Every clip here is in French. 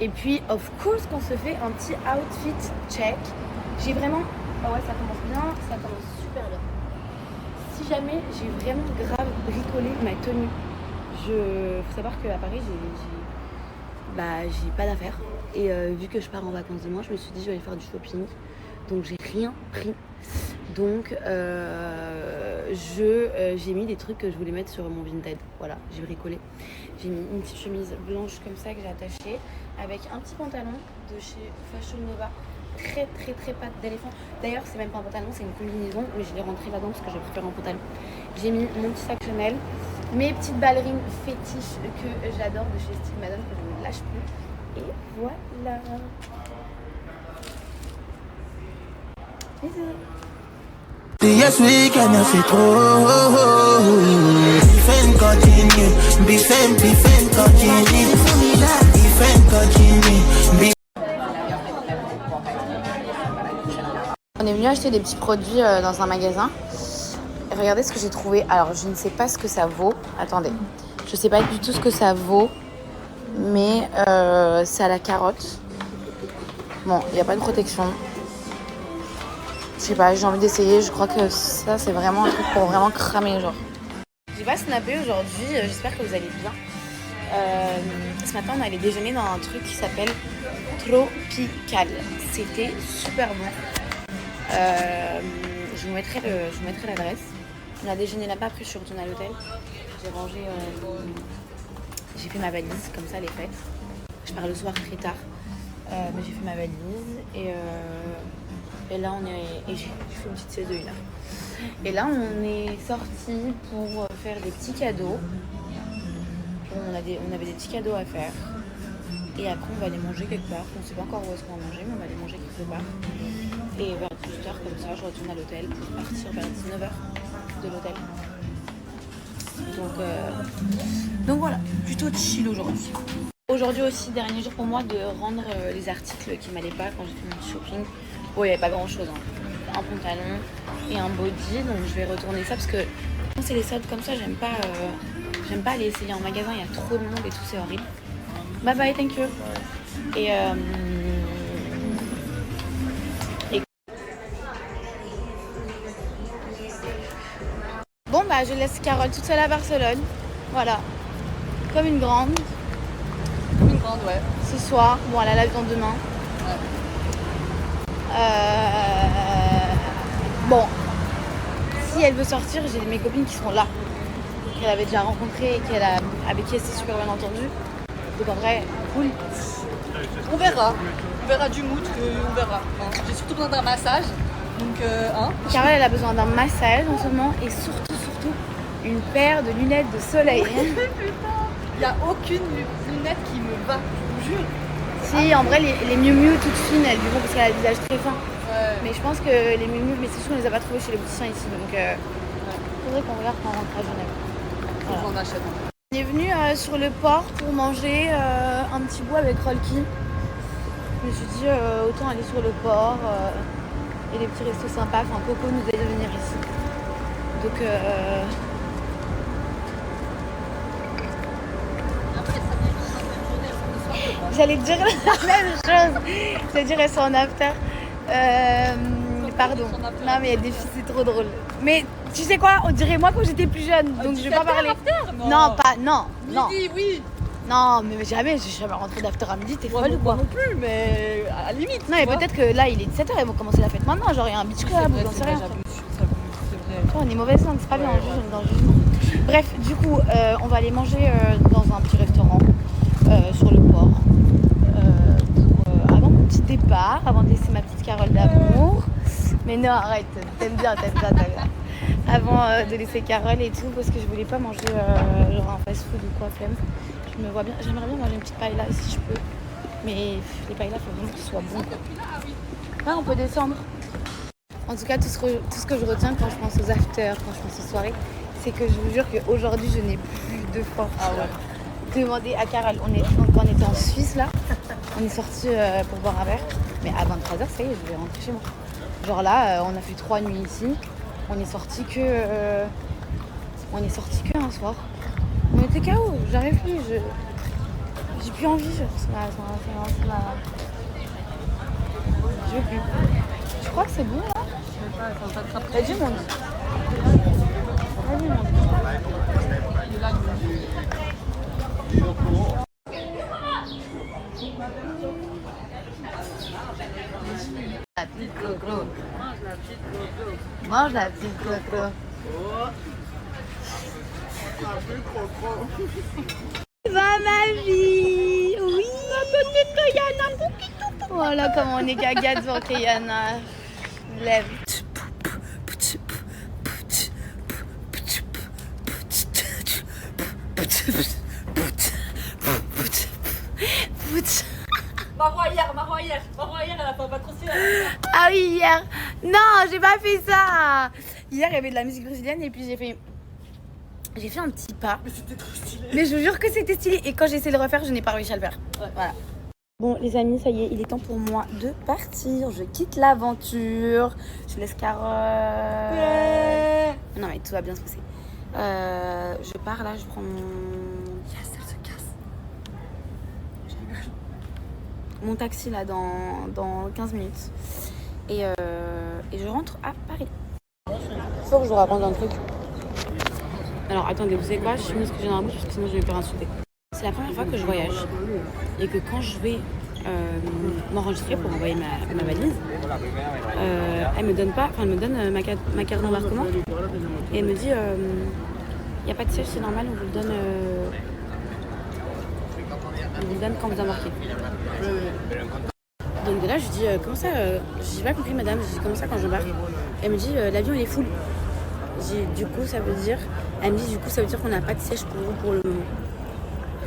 Et puis, of course, qu'on se fait un petit outfit check. J'ai vraiment... Oh ouais, ça commence bien, ça commence super bien. Si jamais j'ai vraiment grave bricolé ma tenue, faut savoir qu'à Paris, j'ai pas d'affaires. Et vu que je pars en vacances demain, je me suis dit je vais aller faire du shopping. Donc j'ai rien pris. Donc j'ai mis des trucs que je voulais mettre sur mon Vinted. Voilà, j'ai bricolé. J'ai mis une petite chemise blanche comme ça que j'ai attachée avec un petit pantalon de chez Fashion Nova. Très très très patte d'éléphant. D'ailleurs c'est même pas un pantalon, c'est une combinaison, mais je l'ai rentré là-dedans parce que j'ai préféré un pantalon. J'ai mis mon petit sac Chanel, mes petites ballerines fétiches que j'adore de chez Steve Madden que je ne lâche plus. Et voilà. Bisous. Yes, we can have it all. Defend continue. Defend continue. Defend continue. On est venu acheter des petits produits dans un magasin. Et regardez ce que j'ai trouvé. Alors, je ne sais pas ce que ça vaut. Attendez. Je sais pas du tout ce que ça vaut. Mais c'est à la carotte. Bon, il n'y a pas de protection. Je sais pas, j'ai envie d'essayer. Je crois que ça, c'est vraiment un truc pour vraiment cramer, genre. J'ai pas snappé aujourd'hui. J'espère que vous allez bien. Ce matin, on allait déjeuner dans un truc qui s'appelle Tropical. C'était super bon. Je vous mettrai l'adresse. On a déjeuné là-bas, après je suis retournée à l'hôtel. J'ai rangé, j'ai fait ma valise, comme ça elle est faite. Je pars le soir très tard, mais j'ai fait ma valise et là j'ai fait une petite sieste de 1 heure. Et là on est sortis pour faire des petits cadeaux. On avait des petits cadeaux à faire. Et après on va aller manger quelque part. On ne sait pas encore où est-ce qu'on va manger, mais on va aller manger quelque part. Et vers 18h comme ça, je retourne à l'hôtel pour partir vers 19h de l'hôtel. Donc voilà, plutôt chill aujourd'hui. Aujourd'hui aussi, dernier jour pour moi de rendre les articles qui m'allaient pas quand j'ai fait mon petit shopping. Bon, il n'y avait pas grand chose, hein. Un pantalon et un body, donc je vais retourner ça parce que quand c'est les soldes comme ça, j'aime pas aller essayer en magasin, il y a trop de monde et tout, c'est horrible. Bye bye, thank you. Et bon bah je laisse Carole toute seule à Barcelone. Voilà. Comme une grande. Comme une grande, ouais. Ce soir. Bon, elle a l'avion demain. Ouais. Bon. Si elle veut sortir, j'ai mes copines qui sont là. Qu'elle avait déjà rencontrées et avec qui elle s'est super bien entendue. Donc en vrai, cool. On verra. On verra du mood, on verra. Hein. J'ai surtout besoin d'un massage. Donc, Carole, elle a besoin d'un massage en ce moment et surtout, une paire de lunettes de soleil. Putain, il n'y a aucune lunette qui me va, je vous jure. Si, en vrai, les Miu Miu toutes fines, elles lui vont parce qu'elle a le visage très fin. Ouais. Mais je pense que les Miu Miu, mais c'est sûr, on les a pas trouvées chez les bouticiens ici. Donc, faudrait qu'on regarde quand on rentre à Genève. Voilà. J'en achète. On est venu sur le port pour manger un petit bout avec Rolky. Je me suis dit, autant aller sur le port. Et des petits restos sympas. Enfin, Coco nous a dit de venir ici. Donc, j'allais dire la même chose. J'allais dire elles sont en after. Pardon. Non mais il y a des filles, c'est trop drôle. Mais tu sais quoi, on dirait moi quand j'étais plus jeune. Donc je vais pas parler. Non, pas. Non. Midi, oui. Non, mais jamais, j'ai jamais rentré d'after à midi, t'es folle ou quoi? Moi non plus, mais à la limite. Non, mais peut-être que là il est 17h, ils vont commencer la fête maintenant. Genre il y a un beach club, j'en sais rien. C'est vrai. On est mauvaise langue, c'est pas bien, dans le jugement. Bref, du coup, on va aller manger dans un petit restaurant sur le port. Avant mon petit départ, avant de laisser ma petite Carole d'amour. Mais non, arrête, t'aimes bien. Avant de laisser Carole et tout, parce que je voulais pas manger genre un fast food ou quoi, flemme. Je me vois bien, j'aimerais bien manger une petite paella si je peux. Mais les paellas, faut vraiment qu'ils soient bons. Ouais, on peut descendre. En tout cas, tout ce que je retiens quand je pense aux afters, quand je pense aux soirées, c'est que je vous jure qu'aujourd'hui, je n'ai plus de force. Ah ouais. Demandez à Carole, quand on était en Suisse là, on est sorti pour boire un verre, mais à 23h, ça y est, je vais rentrer chez moi. Genre là, on a fait 3 nuits ici, on est sorti que un soir. On était KO, j'arrive plus, J'ai plus envie, je veux plus. Je crois que c'est bon là. Il y a du monde. Il y a du monde. La petite crocro. Mange la petite crocro. Va ma vie. Oui. La petite Kayana. Voilà comment on est gaga devant Kayana. Lève. Marois hier, elle a pas trop stylé. Ah oui, hier. Non, j'ai pas fait ça. Hier, il y avait de la musique brésilienne et puis j'ai fait un petit pas. Mais c'était trop stylé. Mais je vous jure que c'était stylé. Et quand j'ai essayé de le refaire, je n'ai pas réussi à le faire. Ouais. Voilà. Bon, les amis, ça y est, il est temps pour moi de partir. Je quitte l'aventure. Je laisse Carole. Ouais. Non, mais tout va bien se passer. Je pars là, je prends mon. Yes, elle se casse. Mon taxi là dans 15 minutes. Et je rentre à Paris. Faut que je vous raconte un truc. Alors attendez, vous savez quoi? Je suis mise ce que j'ai dans la bouche parce que sinon je vais me faire insulter. C'est la première fois que je voyage et que quand je vais m'enregistrer pour envoyer ma valise, elle me donne ma carte d'embarquement et elle me dit il n'y a pas de siège, c'est normal, on vous le donne quand vous embarquez. Donc de là je dis comment ça j'ai pas compris madame, je dis comment ça quand j'embarque. Elle me dit l'avion il est full. Du coup ça veut dire qu'on n'a pas de siège pour vous pour le moment.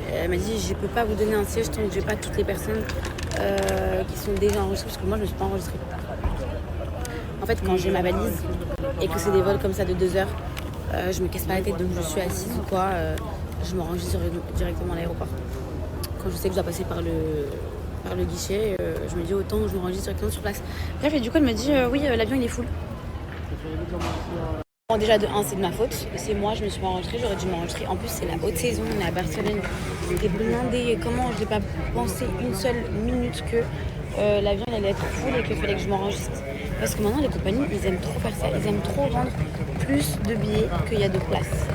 Elle m'a dit je peux pas vous donner un siège tant que j'ai pas toutes les personnes qui sont déjà enregistrées parce que moi je me suis pas enregistrée. En fait quand j'ai ma valise et que c'est des vols comme ça de 2 heures, je me casse pas la tête donc je suis assise ou quoi, je m'enregistre directement à l'aéroport. Quand je sais que je dois passer par le guichet, je me dis autant que je m'enregistre directement sur place. Bref, et du coup elle me dit oui l'avion il est full. Bon, déjà de 1 c'est de ma faute, c'est moi, je me suis pas enregistrée, j'aurais dû m'enregistrer. En plus c'est la haute saison, on est à Barcelone, c'était blindé. Comment je n'ai pas pensé une seule minute que l'avion allait être full et qu'il fallait que je m'enregistre. Parce que maintenant les compagnies ils aiment trop faire ça, ils aiment trop vendre plus de billets qu'il y a de places.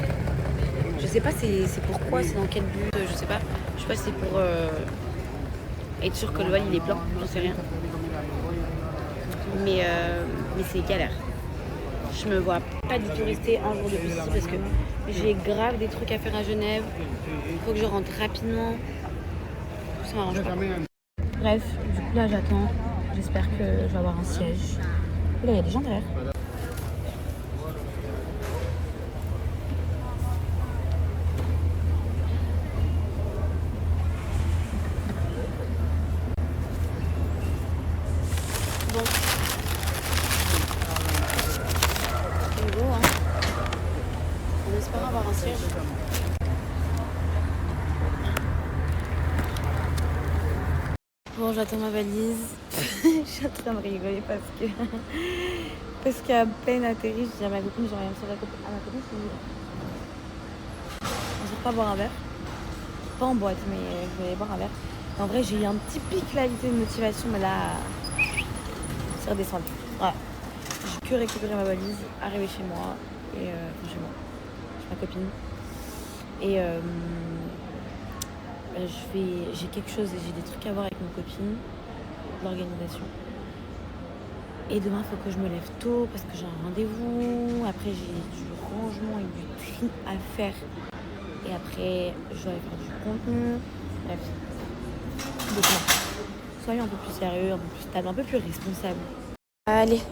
Je sais pas c'est pourquoi, c'est dans quel but, je sais pas si c'est pour être sûr que le vol il est plein, j'en sais rien. Mais c'est galère. Je me vois pas du tout rester un jour de plus ici parce que j'ai grave des trucs à faire à Genève. Faut que je rentre rapidement. Ça m'arrange pas. Bref, du coup là j'attends. J'espère que je vais avoir un siège. Et là il y a des gens derrière. Bon. On espère avoir un siège. Bon, j'attends ma valise. Je suis en train de rigoler parce qu'à peine atterri, je dis à ma copine, j'ai rien sur la copine. À ma copine, je dis on sort pas boire un verre. Pas en boîte, mais je vais aller boire un verre. En vrai, j'ai eu un petit pic là de motivation, mais là, c'est redescendu. Voilà. J'ai que récupéré ma valise, arriver chez moi et chez moi. Ma copine et j'ai quelque chose et j'ai des trucs à voir avec ma copine, l'organisation, et demain il faut que je me lève tôt parce que j'ai un rendez-vous, après j'ai du rangement et du tri à faire et après je dois aller faire du contenu. Bref, donc non, soyons un peu plus sérieux, un peu plus stable, un peu plus responsable. Allez,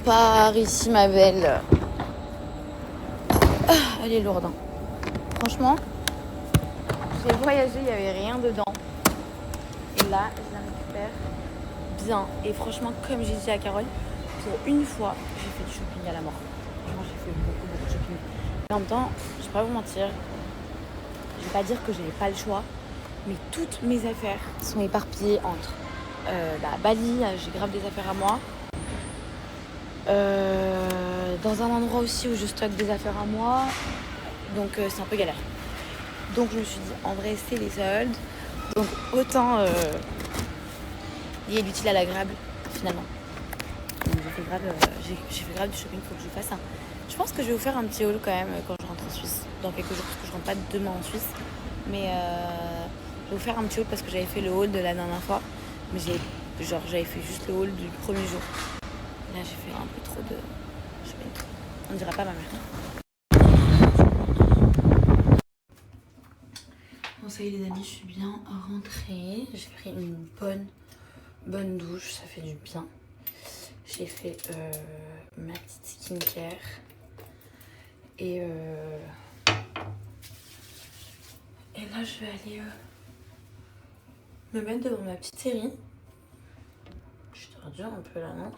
par ici ma belle. Elle est lourde. Hein. Franchement, j'ai voyagé, il n'y avait rien dedans. Et là, je la récupère bien. Et franchement, comme j'ai dit à Carole, pour une fois, j'ai fait du shopping à la mort. Franchement, j'ai fait beaucoup de shopping. Et en même temps, je ne vais pas vous mentir, je ne vais pas dire que je n'avais pas le choix, mais toutes mes affaires sont éparpillées entre Bali, j'ai grave des affaires à moi. Dans un endroit aussi où je stocke des affaires à moi, donc c'est un peu galère. Donc je me suis dit en vrai c'est les soldes, Donc autant lier l'utile à l'agréable finalement. Donc j'ai fait grave du shopping, faut que je fasse un. Je pense que je vais vous faire un petit haul quand même quand je rentre en Suisse dans quelques jours parce que je rentre pas demain en Suisse. Mais je vais vous faire un petit haul parce que j'avais fait le haul de la dernière fois. Mais j'avais fait juste le haul du premier jour. Là j'ai fait un peu trop de shopping. On ne dira pas ma mère. Bon ça y est les amis, je suis bien rentrée. J'ai pris une bonne douche, ça fait du bien. J'ai fait ma petite skincare. Et là je vais aller me mettre devant ma petite série. Je suis tordue un peu là, non?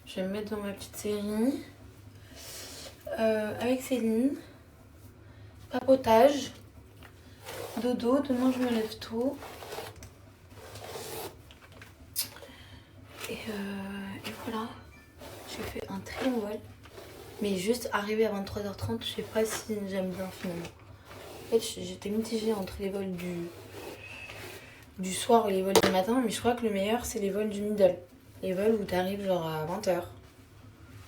Je vais me mettre devant ma petite série avec Céline. Papotage. Dodo, demain je me lève tôt. Et voilà. J'ai fait un très long vol. Mais juste arrivé à 23h30, je sais pas si j'aime bien finalement. En fait, j'étais mitigée entre les vols du soir et les vols du matin, mais je crois que le meilleur c'est les vols du middle. Les vols où tu arrives genre à 20h.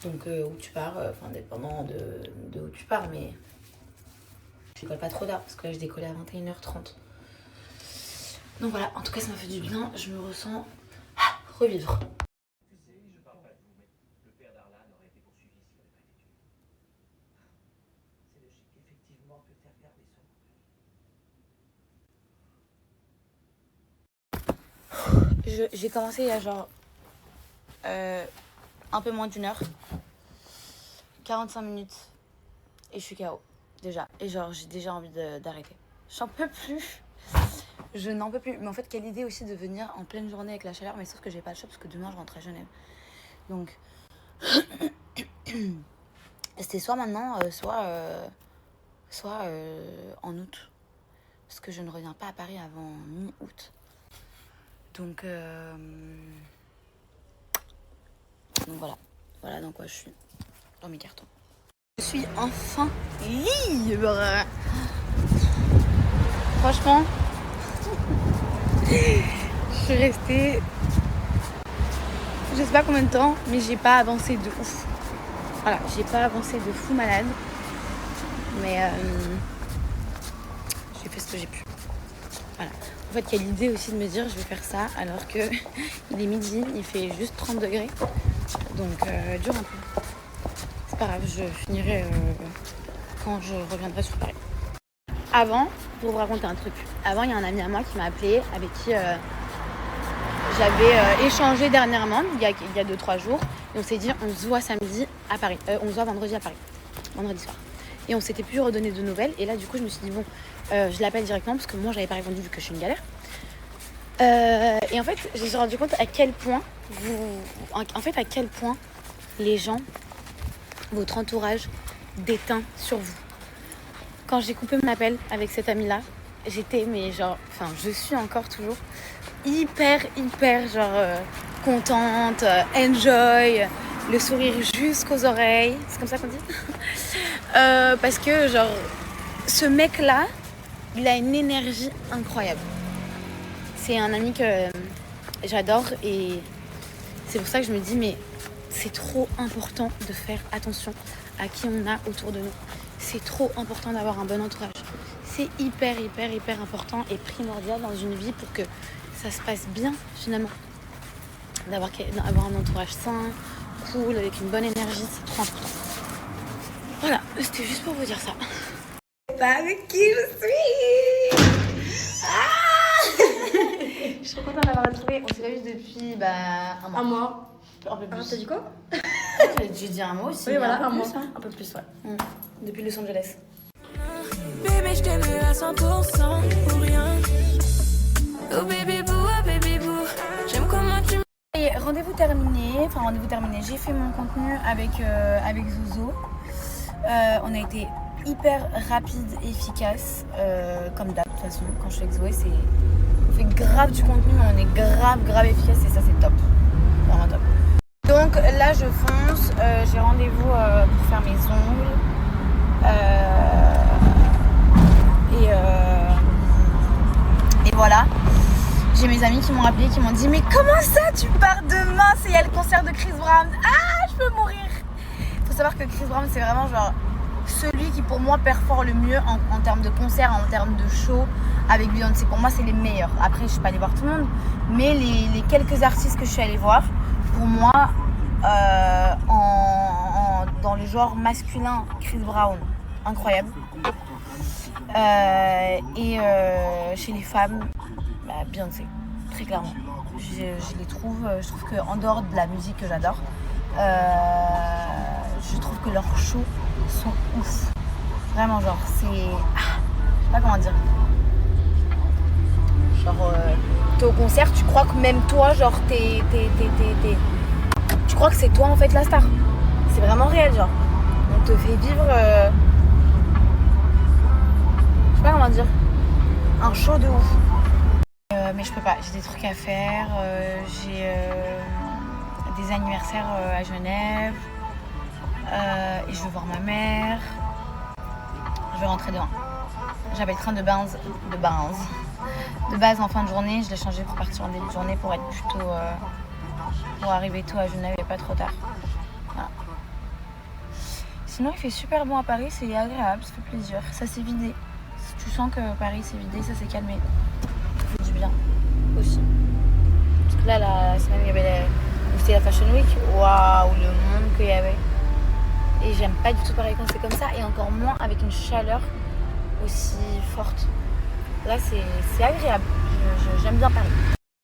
Donc où tu pars, enfin dépendant de où tu pars, mais je décolle pas trop tard parce que là je décollais à 21h30. Donc voilà, en tout cas ça m'a fait du bien, je me ressens revivre. J'ai commencé il y a genre un peu moins d'1 heure, 45 minutes et je suis KO déjà. Et genre j'ai déjà envie d'arrêter. J'en peux plus. Je n'en peux plus. Mais en fait quelle idée aussi de venir en pleine journée avec la chaleur, mais sauf que j'ai pas le choix parce que demain je rentre à Genève. Donc c'était soit maintenant, soit en août. Parce que je ne reviens pas à Paris avant mi-août. Donc voilà dans quoi je suis dans mes cartons. Je suis enfin libre. Franchement, je suis restée, je sais pas combien de temps, mais j'ai pas avancé de ouf. Voilà, j'ai pas avancé de fou malade, mais j'ai fait ce que j'ai pu. Voilà. En fait, il y a l'idée aussi de me dire je vais faire ça alors que il est midi, il fait juste 30 degrés. Donc dur un peu. C'est pas grave, je finirai quand je reviendrai sur Paris. Avant, pour vous raconter un truc, avant il y a un ami à moi qui m'a appelé avec qui j'avais échangé dernièrement, il y a 2-3 jours. Et on s'est dit on se voit samedi à Paris, on se voit vendredi à Paris, vendredi soir. Et on s'était plus redonné de nouvelles. Et là du coup je me suis dit bon, je l'appelle directement parce que moi j'avais pas répondu vu que je suis une galère. Et en fait je me suis rendu compte à quel point à quel point les gens, votre entourage déteint sur vous. Quand j'ai coupé mon appel avec cette amie là, j'étais je suis encore toujours hyper genre contente, enjoy, le sourire jusqu'aux oreilles, c'est comme ça qu'on dit. Parce que genre ce mec là il a une énergie incroyable. C'est un ami que j'adore et c'est pour ça que je me dis mais c'est trop important de faire attention à qui on a autour de nous. C'est trop important d'avoir un bon entourage. C'est hyper important et primordial dans une vie pour que ça se passe bien finalement. D'avoir un entourage sain, cool, avec une bonne énergie, c'est trop important. Voilà, c'était juste pour vous dire ça. Pas avec qui je suis. Je suis trop contente d'avoir retrouvé. On s'est pas vu depuis un mois. Un mois. Un peu plus. T'as dit quoi? J'ai dit un mois aussi. Oui, voilà, un mois. Un peu plus, ouais. Depuis Los Angeles. Bébé, je t'aime à 100% pour rien. Oh bébé boo, j'aime comment tu. Et rendez-vous terminé. J'ai fait mon contenu avec Zozo. On a été hyper rapide et efficace, comme d'hab de toute façon. Quand je suis avec Zoé, on fait grave du contenu, mais on est grave efficace et ça c'est top. Vraiment top. Donc là je fonce, j'ai rendez-vous pour faire mes ongles. Et voilà. J'ai mes amis qui m'ont appelé, qui m'ont dit mais comment ça tu pars demain? Il y a le concert de Chris Brown. Ah, je peux mourir. Faut savoir que Chris Brown c'est vraiment genre celui qui pour moi performe le mieux en termes de concert, en termes de show avec Beyoncé. Pour moi c'est les meilleurs. Après je suis pas allée voir tout le monde, mais les quelques artistes que je suis allée voir, pour moi dans le genre masculin, Chris Brown, incroyable. Chez les femmes, Beyoncé, très clairement. Je les trouve, je trouve qu'en dehors de la musique que j'adore, je trouve que leurs shows sont ouf. Vraiment, genre, c'est. Je sais pas comment dire. Genre, t'es au concert, tu crois que même toi, genre, tu crois que c'est toi en fait la star. C'est vraiment réel, genre. On te fait vivre. Je sais pas comment dire. Un show de ouf. Mais je peux pas, j'ai des trucs à faire, j'ai des anniversaires à Genève, et je vais voir ma mère, je vais rentrer demain. J'avais le train de base en fin de journée, je l'ai changé pour partir en début de journée pour être plutôt, pour arriver tôt à Genève et pas trop tard. Voilà. Sinon il fait super bon à Paris, c'est agréable, ça fait plaisir, ça s'est vidé. Tu sens que Paris s'est vidé, ça s'est calmé. Ça fait du bien aussi. Parce que là, la semaine, il y avait c'était la Fashion Week. Waouh, le monde qu'il y avait. Et j'aime pas du tout Paris quand c'est comme ça. Et encore moins avec une chaleur aussi forte. Là, c'est agréable. J'aime bien Paris.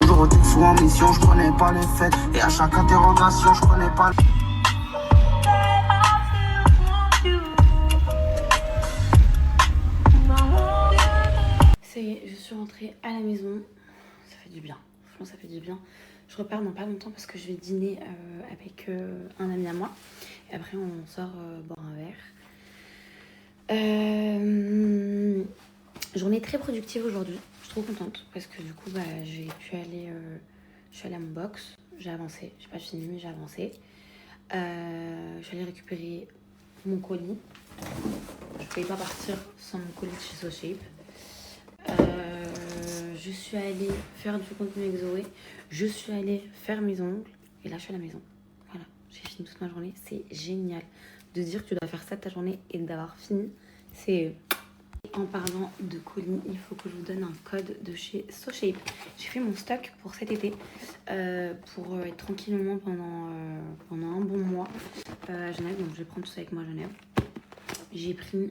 Aujourd'hui, sous en mission, je connais pas les faits. Et à chaque interrogation, je connais pas. Ça y est, je suis rentrée à la maison. Ça fait du bien. Franchement, ça fait du bien. Je repars dans pas longtemps parce que je vais dîner avec un ami à moi. Et après, on sort boire un verre. Journée très productive aujourd'hui. Je suis trop contente parce que du coup, j'ai pu aller... je suis allée à mon box. J'ai avancé. J'ai pas fini, mais j'ai avancé. Je suis allée récupérer mon colis. Je pouvais pas partir sans mon colis de chez SoShape. Je suis allée faire du contenu avec Zoé. Je suis allée faire mes ongles. Et là, je suis à la maison. Voilà, j'ai fini toute ma journée. C'est génial de dire que tu dois faire ça de ta journée et d'avoir fini. C'est... En parlant de colis, il faut que je vous donne un code de chez SoShape. J'ai fait mon stock pour cet été pour être tranquillement pendant un bon mois à Genève. Donc, je vais prendre tout ça avec moi à Genève. J'ai pris...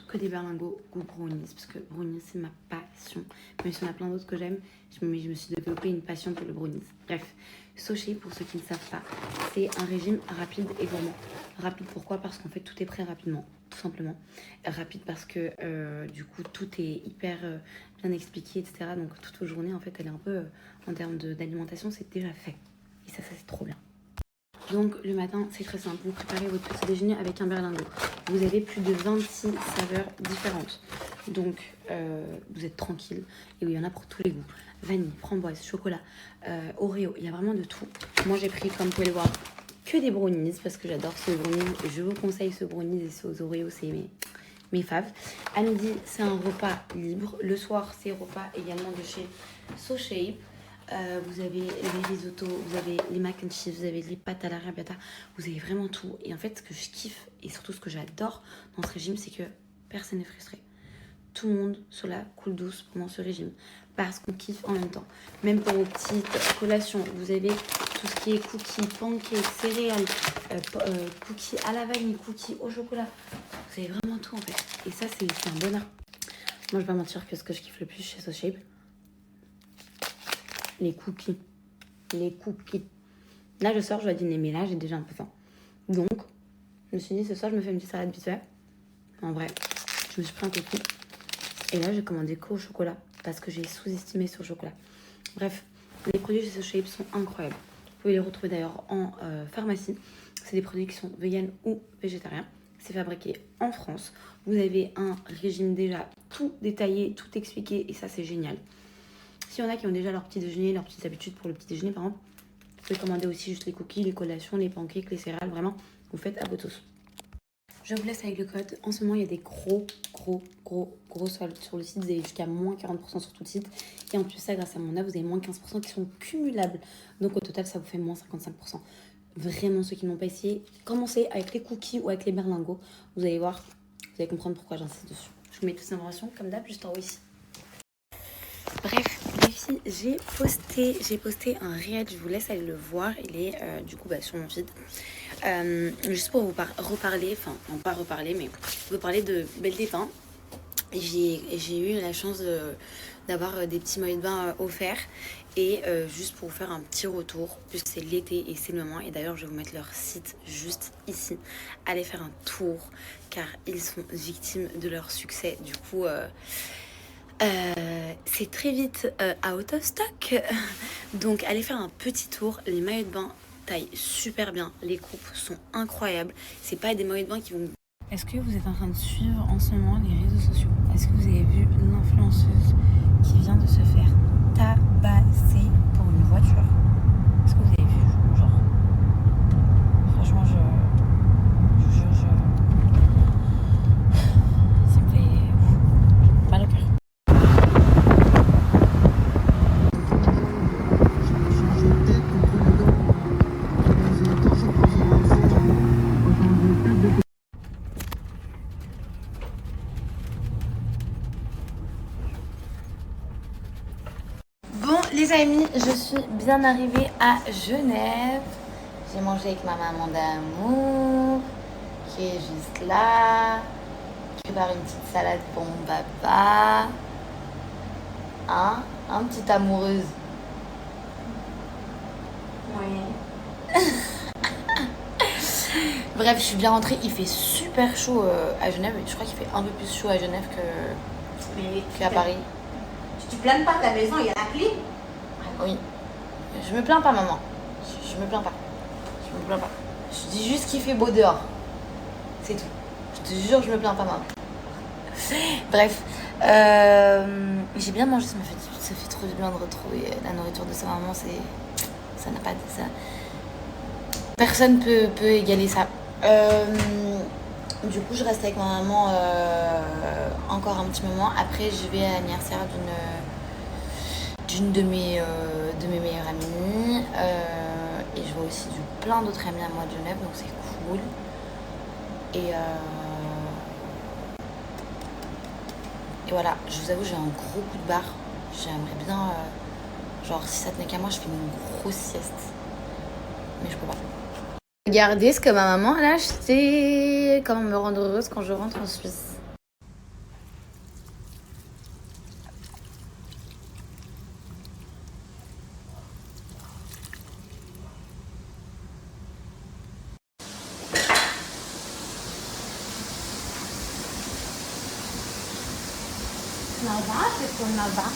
que des berlingots ou brownies, parce que brownies c'est ma passion, même si on a plein d'autres que j'aime, mais je me suis développé une passion pour le brownies. Bref, SoShape, pour ceux qui ne savent pas, c'est un régime rapide et gourmand. Rapide pourquoi? Parce qu'en fait tout est prêt rapidement, tout simplement. Rapide parce que du coup tout est hyper bien expliqué, etc. Donc toute votre journée en fait elle est un peu, en termes d'alimentation, c'est déjà fait. Et ça c'est trop bien. Donc le matin c'est très simple, vous préparez votre petit déjeuner avec un berlingot. Vous avez plus de 26 saveurs différentes. Donc vous êtes tranquille. Et oui, il y en a pour tous les goûts. Vanille, framboise, chocolat, Oreo, il y a vraiment de tout. Moi j'ai pris, comme vous pouvez le voir, que des brownies parce que j'adore ce brownies. Je vous conseille ce brownies et ce Oreo, c'est mes faves. À midi c'est un repas libre. Le soir c'est repas également de chez SoShape. Vous avez les risottos, vous avez les mac and cheese, vous avez les pâtes à l'arrabbiata, vous avez vraiment tout. Et en fait, ce que je kiffe et surtout ce que j'adore dans ce régime, c'est que personne n'est frustré. Tout le monde se la coule douce pendant ce régime parce qu'on kiffe en même temps. Même pour vos petites collations, vous avez tout ce qui est cookies, pancakes, céréales, cookies à la vanille, cookies au chocolat. Vous avez vraiment tout en fait. Et ça, c'est un bonheur. Moi, je vais pas mentir que ce que je kiffe le plus chez SoShape, les cookies. Là, je sors, je vais dîner, mais là, j'ai déjà un peu faim. Donc, je me suis dit, ce soir, je me fais une petite salade vite fait. En vrai, je me suis pris un cookie. Et là, j'ai commandé qu'au chocolat parce que j'ai sous-estimé ce chocolat. Bref, les produits chez SoShape sont incroyables. Vous pouvez les retrouver d'ailleurs en pharmacie. C'est des produits qui sont véganes ou végétariens. C'est fabriqué en France. Vous avez un régime déjà tout détaillé, tout expliqué. Et ça, c'est génial. S'il y en a qui ont déjà leur petit déjeuner, leurs petites habitudes pour le petit déjeuner, par exemple, vous pouvez commander aussi juste les cookies, les collations, les pancakes, les céréales. Vraiment, vous faites à votre sauce. Je vous laisse avec le code. En ce moment, il y a des gros gros solde sur le site. Vous avez jusqu'à moins 40% sur tout le site. Et en plus, ça, grâce à mon offre, vous avez moins 15% qui sont cumulables. Donc au total, ça vous fait moins 55%. Vraiment, ceux qui n'ont pas essayé, commencez avec les cookies ou avec les berlingots. Vous allez voir, vous allez comprendre pourquoi j'insiste dessus. Je vous mets toutes ces informations, comme d'hab, juste en haut ici. Bref, les filles, j'ai posté un réel, je vous laisse aller le voir. Il est du coup sur mon feed. Juste pour vous reparler, enfin, non pas reparler, mais vous parler de Belle des Pins. J'ai eu la chance d'avoir des petits maillots de bain offerts. Et juste pour vous faire un petit retour, puisque c'est l'été et c'est le moment. Et d'ailleurs, je vais vous mettre leur site juste ici. Allez faire un tour, car ils sont victimes de leur succès. Du coup, c'est très vite out of stock. Donc, allez faire un petit tour. Les maillots de bain taillent super bien. Les coupes sont incroyables. C'est pas des maillots de bain qui vont... Est-ce que vous êtes en train de suivre en ce moment les réseaux sociaux? Est-ce que vous avez vu l'influenceuse qui vient de se faire tabasser pour une voiture? Est-ce que vous avez vu? Genre, franchement, ça me fait mal au cœur. Bon les amis, je suis bien arrivée à Genève. J'ai mangé avec ma maman d'amour qui est juste là. Je prépare une petite salade pour mon papa. Hein? Petite amoureuse. Oui. Bref, je suis bien rentrée. Il fait super chaud à Genève. Je crois qu'il fait un peu plus chaud à Genève qu'à Paris. Tu te plains pas, ta maison, il y a la clé? Oui. Je me plains pas, maman. Je me plains pas. Je me plains pas. Je dis juste qu'il fait beau dehors. C'est tout. Je te jure, je me plains pas, maman. Bref. J'ai bien mangé. Ça fait trop du bien de retrouver la nourriture de sa maman. Ça n'a pas de ça. Personne peut égaler ça. Du coup, je reste avec ma maman encore un petit moment. Après, je vais à l'anniversaire d'une de mes meilleures amies. Et je vois aussi plein d'autres amis à moi de Genève, donc c'est cool. Et voilà, je vous avoue, j'ai un gros coup de barre. J'aimerais bien, genre, si ça tenait qu'à moi, je fais une grosse sieste. Mais je peux pas. Regardez ce que ma maman a acheté. Comment me rendre heureuse quand je rentre en Suisse. Nada, c'est pour nada.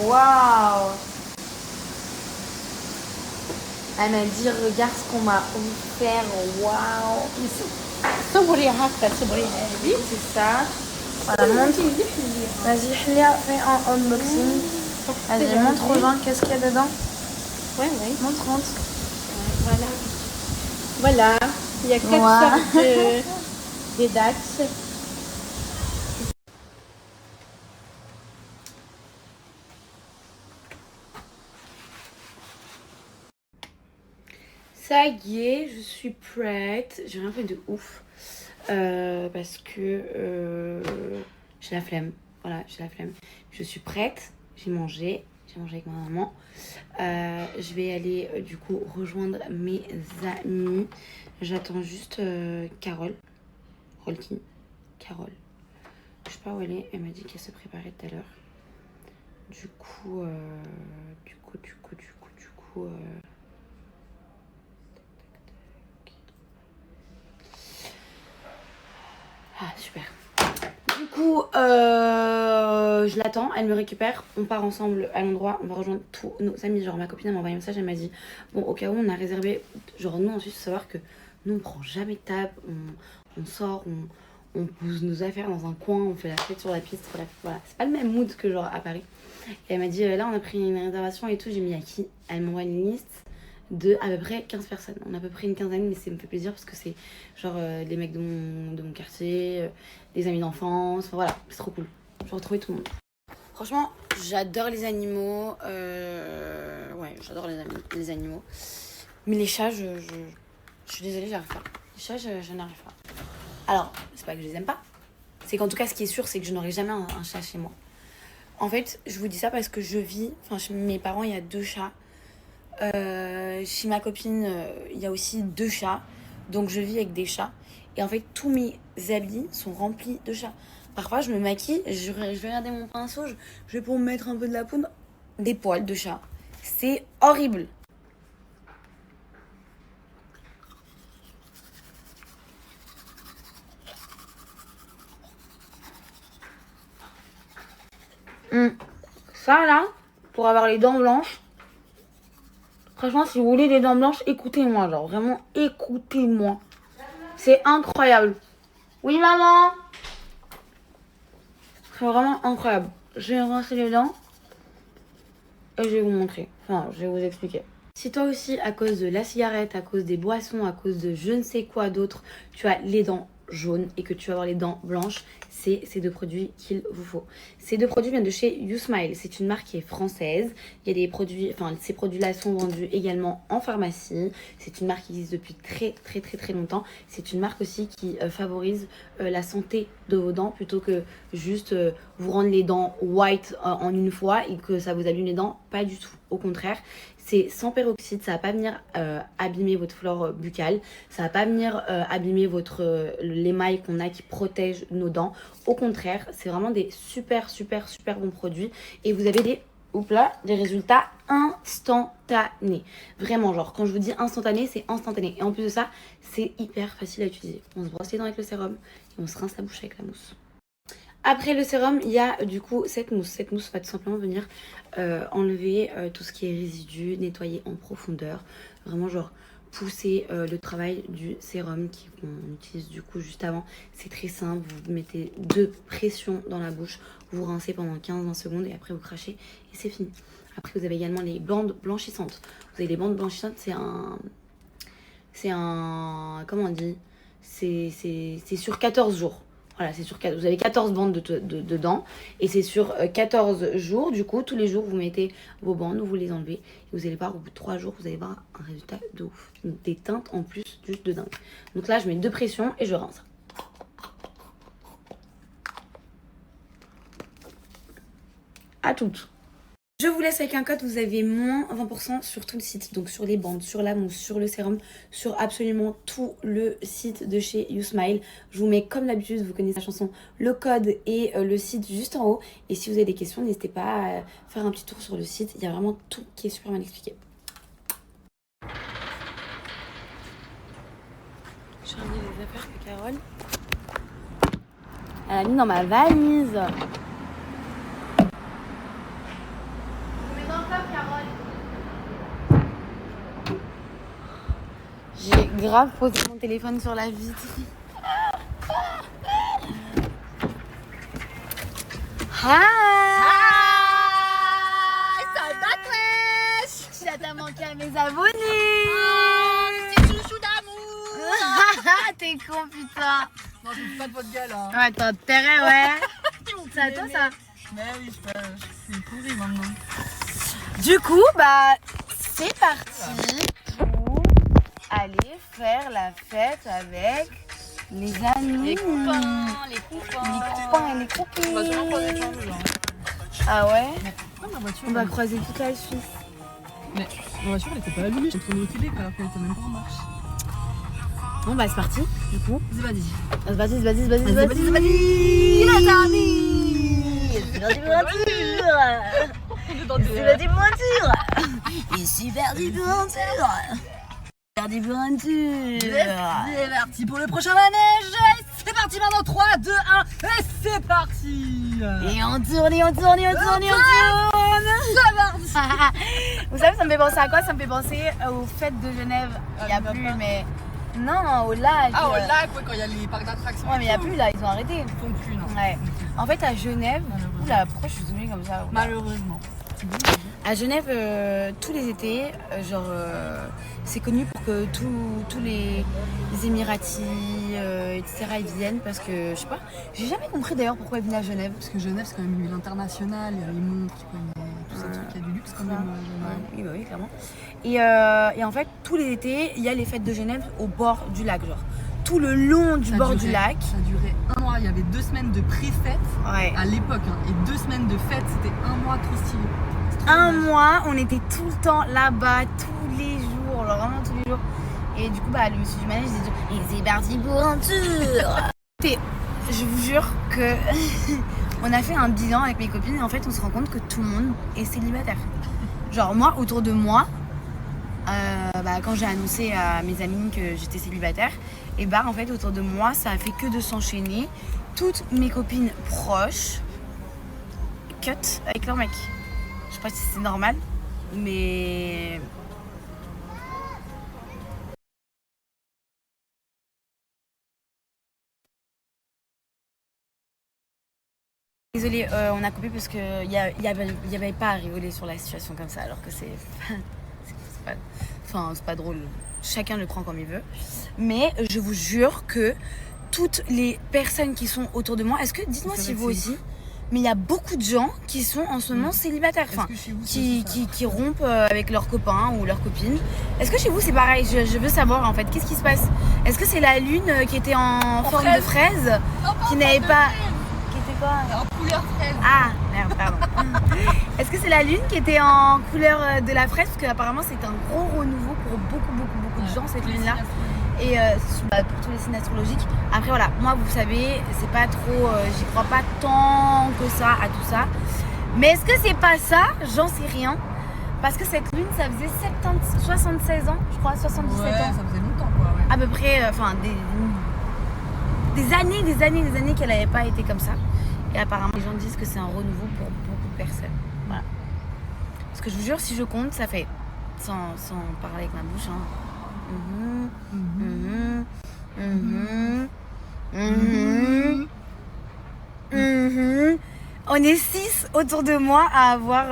Waouh! Elle m'a dit, regarde ce qu'on m'a offert. Waouh! C'est ça. Voilà, montre. Vas-y, fais un unboxing. Vas-y, montre aux gens qu'est-ce qu'il y a dedans. Oui. Montre. Ouais, voilà. Il y a 4 sortes de dates. Ça y est, je suis prête. J'ai rien fait de ouf. Parce que j'ai la flemme. Voilà, j'ai la flemme. Je suis prête. J'ai mangé avec ma maman. Je vais aller du coup rejoindre mes amis. J'attends juste Carole. Carole. Je sais pas où elle est. Elle m'a dit qu'elle se préparait tout à l'heure. Du coup. Ah, super. Du coup, je l'attends, elle me récupère, on part ensemble à l'endroit, on va rejoindre tous nos amis. Genre, ma copine elle m'a envoyé un message, elle m'a dit bon, au cas où on a réservé, genre, nous ensuite, il faut savoir que nous on prend jamais de table, on sort, on pose nos affaires dans un coin, on fait la fête sur la piste, bref, voilà, c'est pas le même mood que genre à Paris. Et elle m'a dit là, on a pris une réservation et tout, j'ai mis à qui? Elle m'envoie une liste de à peu près 15 personnes. On a à peu près une quinzaine, mais ça me fait plaisir parce que c'est genre les mecs de mon quartier, des amis d'enfance, enfin, voilà, c'est trop cool. Je vais retrouver tout le monde. Franchement, j'adore les animaux. Ouais, j'adore les animaux. Mais les chats, je suis désolée, j'arrive pas. Les chats, je n'arrive pas. Alors, c'est pas que je les aime pas. C'est qu'en tout cas, ce qui est sûr, c'est que je n'aurai jamais un chat chez moi. En fait, je vous dis ça parce que je vis... Enfin, chez mes parents, il y a 2 chats. Chez ma copine, il y a aussi 2 chats. Donc, je vis avec des chats. Et en fait, tous mes habits sont remplis de chats. Parfois, je me maquille, je vais regarder mon pinceau, je vais pour me mettre un peu de la poudre. Des poils de chat. C'est horrible. Ça là, pour avoir les dents blanches, franchement, si vous voulez des dents blanches, écoutez-moi, genre vraiment écoutez-moi. C'est incroyable. Oui maman. C'est vraiment incroyable. Je vais rincer les dents et je vais vous montrer. Enfin, je vais vous expliquer. Si toi aussi, à cause de la cigarette, à cause des boissons, à cause de je ne sais quoi d'autre, tu as les dents jaunes et que tu vas avoir les dents blanches, c'est ces 2 produits qu'il vous faut. Ces 2 produits viennent de chez YouSmile. C'est une marque qui est française. Il y a des produits, enfin ces produits-là sont vendus également en pharmacie. C'est une marque qui existe depuis très longtemps. C'est une marque aussi qui favorise la santé de vos dents plutôt que juste vous rendre les dents white en une fois et que ça vous abîme les dents. Pas du tout. Au contraire, c'est sans peroxyde, ça va pas venir abîmer votre flore buccale, ça va pas venir abîmer l'émail qu'on a qui protège nos dents. Au contraire, c'est vraiment des super bons produits et vous avez des résultats instantanés. Vraiment, genre quand je vous dis instantané, c'est instantané. Et en plus de ça, c'est hyper facile à utiliser. On se brosse les dents avec le sérum et on se rince la bouche avec la mousse. Après le sérum, il y a du coup cette mousse. Cette mousse va tout simplement venir enlever tout ce qui est résidus, nettoyer en profondeur. Vraiment genre pousser le travail du sérum qu'on utilise du coup juste avant. C'est très simple, vous mettez 2 pressions dans la bouche, vous rincez pendant 15-20 secondes et après vous crachez et c'est fini. Après vous avez également les bandes blanchissantes. Vous avez les bandes blanchissantes, c'est un comment on dit, c'est sur 14 jours. Voilà, c'est sur 4. Vous avez 14 bandes dedans et c'est sur 14 jours. Du coup, tous les jours, vous mettez vos bandes, vous les enlevez. Et vous allez voir, au bout de 3 jours, vous allez voir un résultat de ouf. Des teintes en plus, juste de dingue. Donc là, je mets 2 pressions et je rince. À toutes. Je vous laisse avec un code, vous avez moins 20% sur tout le site. Donc sur les bandes, sur la mousse, sur le sérum, sur absolument tout le site de chez YouSmile. Je vous mets comme d'habitude, vous connaissez la chanson, le code et le site juste en haut. Et si vous avez des questions, n'hésitez pas à faire un petit tour sur le site. Il y a vraiment tout qui est super bien expliqué. J'ai ramené les affaires que Carole elle a mis dans ma valise. J'ai grave posé mon téléphone sur la vitre. Hi! Ça va, wesh! T'as manqué à mes abonnés! C'est chouchou d'amour! T'es con, putain! Non, je ne pas de votre gueule, hein. Ouais, t'as intérêt, ouais! C'est à toi, ça? Mais oui, c'est pourri maintenant. Du coup, bah, c'est parti pour aller faire la fête avec les amis. Les copains. Les copains et les copines. On va sûrement croiser plein de gens. Ah ouais? Non, ma voiture. On va croiser toute la Suisse. Mais ma voiture, elle était pas allumée. J'ai tourné au Québec alors qu'elle était même pas en marche. Bon, bah, c'est parti, du coup. Vas-y. C'est parti. Les amis! C'est parti pour aventure! Ici, perdu pour aventure! Perdu pour aventure! C'est parti pour le prochain manège. C'est parti maintenant, 3, 2, 1, et c'est parti. Et on tourne! Vous savez, ça me fait penser à quoi? Ça me fait penser aux fêtes de Genève. Il n'y a plus, mais... Non, au lac. Ah, au lac, ouais, quand il y a les parcs d'attractions. Ouais, mais il n'y a plus là, ils ont arrêté. Ils font plus, non. Ouais. En fait, à Genève... Oula, pourquoi je suis zoomée comme ça? Malheureusement. À Genève, tous les étés, c'est connu pour que tous les Émiratis, etc. ils viennent parce que, je sais pas, j'ai jamais compris d'ailleurs pourquoi ils venaient à Genève. Parce que Genève, c'est quand même une ville internationale, il y a les montres, tout ça, il y a du luxe quand même. Oui, bah oui, clairement. Et en fait, tous les étés, il y a les fêtes de Genève au bord du lac, genre. Tout le long du bord du lac. Ça durait 1 mois, il y avait 2 semaines de pré-fête à l'époque, hein, et 2 semaines de fête, c'était 1 mois trop stylé. Un mois, on était tout le temps là-bas, tous les jours, alors vraiment tous les jours. Et du coup, le monsieur du manège, il dit « Et c'est parti pour un tour !» Et je vous jure que on a fait un bilan avec mes copines et en fait, on se rend compte que tout le monde est célibataire. Genre moi, autour de moi, quand j'ai annoncé à mes amis que j'étais célibataire, et en fait, autour de moi, ça a fait que de s'enchaîner. Toutes mes copines proches cut avec leur mec. Je sais pas si c'est normal, mais... Désolée, on a coupé parce qu'il n'y avait pas à rigoler sur la situation comme ça, alors que c'est pas drôle. Chacun le prend comme il veut. Mais je vous jure que toutes les personnes qui sont autour de moi, dites-moi si vous aussi, mais il y a beaucoup de gens qui sont en ce moment célibataires, qui rompent avec leurs copains ou leurs copines. Est-ce que chez vous c'est pareil? Je veux savoir en fait, qu'est-ce qui se passe? Est-ce que c'est la lune qui était en forme de fraise, qui n'avait pas... Qui était quoi? En couleur fraise. Ah, merde, pardon. Est-ce que c'est la lune qui était en couleur de la fraise? Parce qu'apparemment c'est un gros renouveau pour beaucoup de gens cette lune-là. Et pour tous les signes astrologiques. Après voilà, moi vous savez, c'est pas trop, j'y crois pas tant que ça à tout ça. Mais est-ce que c'est pas ça? J'en sais rien. Parce que cette lune, ça faisait 76 ans, je crois, 77 ans. Ça faisait longtemps quoi. Ouais. À peu près, des années qu'elle n'avait pas été comme ça. Et apparemment, les gens disent que c'est un renouveau pour beaucoup de personnes. Voilà. Parce que je vous jure, si je compte, ça fait, sans parler avec ma bouche, hein. On est 6 autour de moi à avoir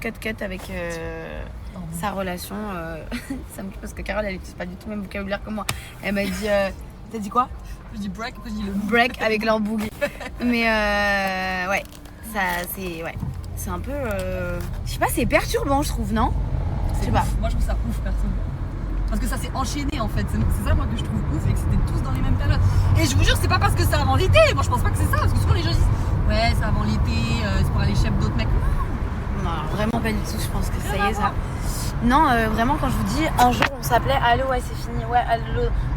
cut avec sa relation. Ça me tue parce que Carole elle n'utilise pas du tout le même vocabulaire que moi. Elle m'a dit t'as dit quoi? Je dis break, après je dis le break avec leur boogie. Mais ouais, ça c'est un peu je sais pas, c'est perturbant je trouve, non? Je sais pas. Moi je trouve ça ouf perso. Parce que ça s'est enchaîné en fait, c'est ça moi que je trouve ouf, et que c'était tous dans les mêmes périodes. Et je vous jure, c'est pas parce que c'est avant l'été, moi je pense pas que c'est ça, parce que souvent les gens disent ouais c'est avant l'été, c'est pour aller chez d'autres mecs. Non, vraiment pas du tout, je pense que ça y est ça. Non, vraiment quand je vous dis un jour on s'appelait allô ouais c'est fini, ouais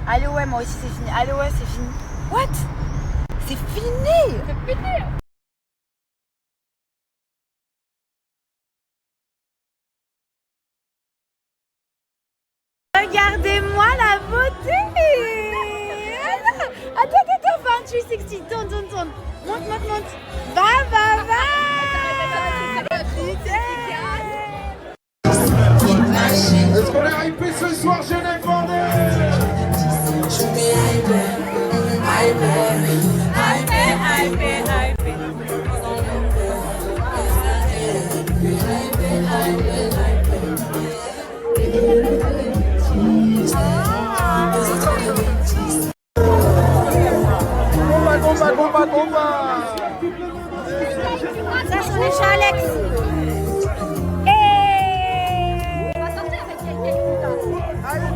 allô ouais moi aussi c'est fini, allô ouais c'est fini. What? C'est fini! C'est fini! Regardez-moi la beauté! Attends, 360, tourne. Monte. Va! Est-ce qu'on est hypé ce soir, Genève bordel? Combat. Ça sonne chez Alex. On va sortir avec quelqu'un. Allez,